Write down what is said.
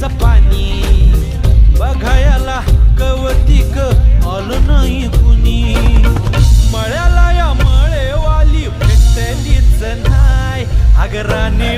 डोळ्याचं पाणी बघायला कवतिक आलं नाही कुणी मळ्याला या मळेवाली भेटलीच नाही अगराने